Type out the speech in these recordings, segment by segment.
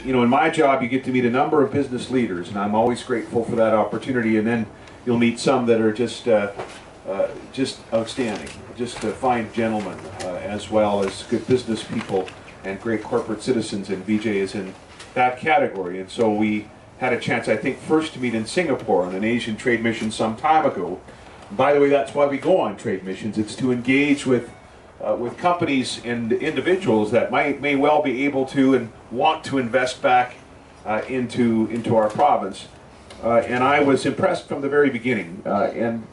you know, in my job, you get to meet a number of business leaders, and I'm always grateful for that opportunity. And then you'll meet some that are just outstanding, just fine gentlemen, as well as good business people and great corporate citizens. And VJ is in that category. And so we had a chance, I think, first to meet in Singapore on an Asian trade mission some time ago. And by the way, that's why we go on trade missions. It's to engage with companies and individuals that may well be able to and want to invest back into our province. And I was impressed from the very beginning. And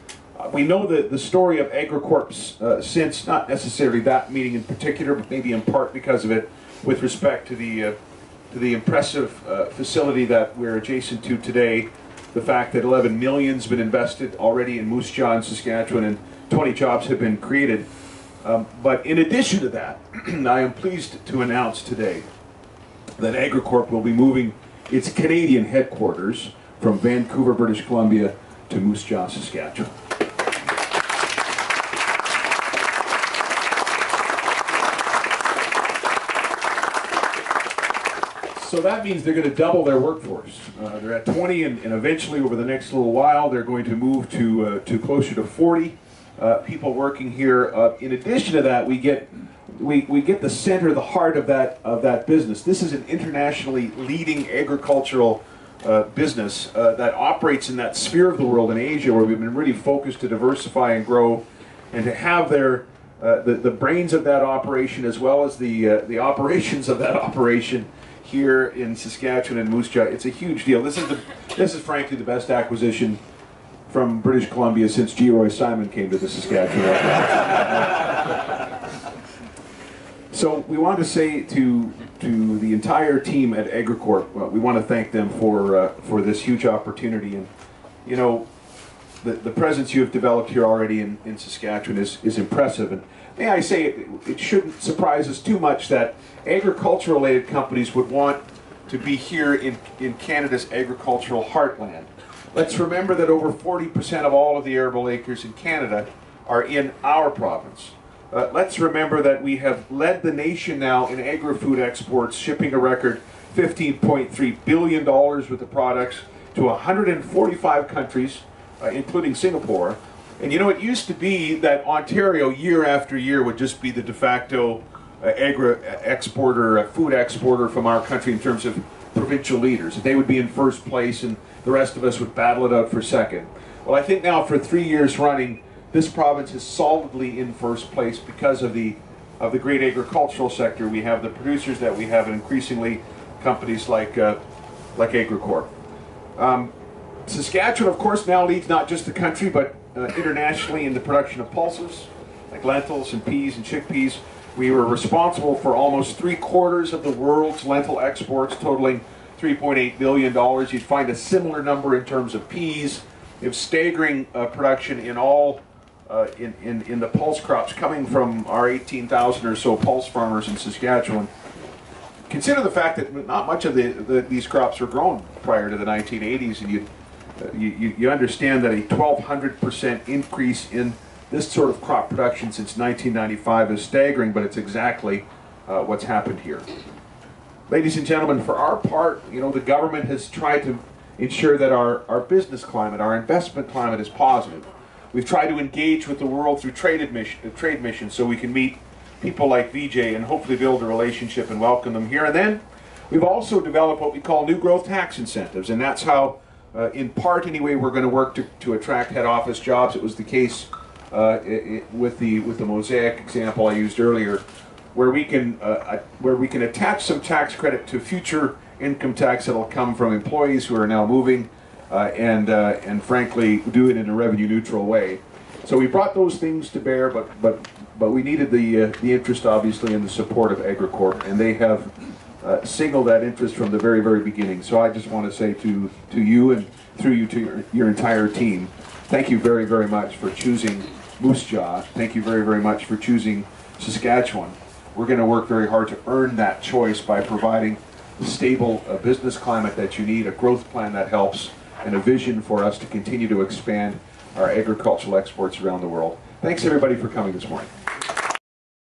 we know the story of Agrocorp since, not necessarily that meeting in particular, but maybe in part because of it, with respect to the impressive facility that we're adjacent to today. The fact that 11 million's been invested already in Moose Jaw in Saskatchewan and 20 jobs have been created. But in addition to that, I am pleased to announce today that Agrocorp will be moving its Canadian headquarters from Vancouver, British Columbia to Moose Jaw, Saskatchewan. So that means they're going to double their workforce. They're at 20, and eventually over the next little while they're going to move to closer to 40 people working here. In addition to that, we get the center, the heart of that business. This is an internationally leading agricultural business that operates in that sphere of the world in Asia, where we've been really focused to diversify and grow, and to have the brains of that operation as well as the operations of that operation here in Saskatchewan and Moose Jaw. It's a huge deal. This is frankly the best acquisition from British Columbia since G. Roy Simon came to the Saskatchewan. So we want to say to the entire team at Agrocorp, we want to thank them for this huge opportunity. And you know, the presence you have developed here already in Saskatchewan is impressive. And may I say, it shouldn't surprise us too much that agricultural-related companies would want to be here in Canada's agricultural heartland. Let's remember that over 40% of all of the arable acres in Canada are in our province. Let's remember that we have led the nation now in agri-food exports, shipping a record $15.3 billion worth of products to 145 countries, including Singapore. And you know, it used to be that Ontario, year after year, would just be the de facto agri-exporter, food exporter from our country in terms of provincial leaders. They would be in first place and the rest of us would battle it out for second. Well, I think now for 3 years running, this province is solidly in first place because of the great agricultural sector we have, the producers that we have, and increasingly companies like Agrocorp. Saskatchewan, of course, now leads not just the country, but internationally in the production of pulses, like lentils and peas and chickpeas. We were responsible for almost 3/4 of the world's lentil exports, totaling $3.8 billion. You'd find a similar number in terms of peas. We have staggering production in all in the pulse crops coming from our 18,000 or so pulse farmers in Saskatchewan. Consider the fact that not much of these crops were grown prior to the 1980s, and you understand that a 1,200% increase in this sort of crop production since 1995 is staggering, but it's exactly what's happened here. Ladies and gentlemen, for our part, you know, the government has tried to ensure that our business climate, our investment climate is positive. We've tried to engage with the world through trade missions so we can meet people like VJ and hopefully build a relationship and welcome them here. And then we've also developed what we call new growth tax incentives, and that's how, in part anyway, we're going to work to attract head office jobs. It was the case with the Mosaic example I used earlier, where we can attach some tax credit to future income tax that'll come from employees who are now moving, and frankly do it in a revenue neutral way. So we brought those things to bear, but we needed the interest, obviously, and the support of Agrocorp, and they have signaled that interest from the very, very beginning. So I just want to say to you and through you to your entire team, thank you very, very much for choosing Moose Jaw. Thank you very, very much for choosing Saskatchewan. We're going to work very hard to earn that choice by providing the stable business climate that you need, a growth plan that helps, and a vision for us to continue to expand our agricultural exports around the world. Thanks everybody for coming this morning.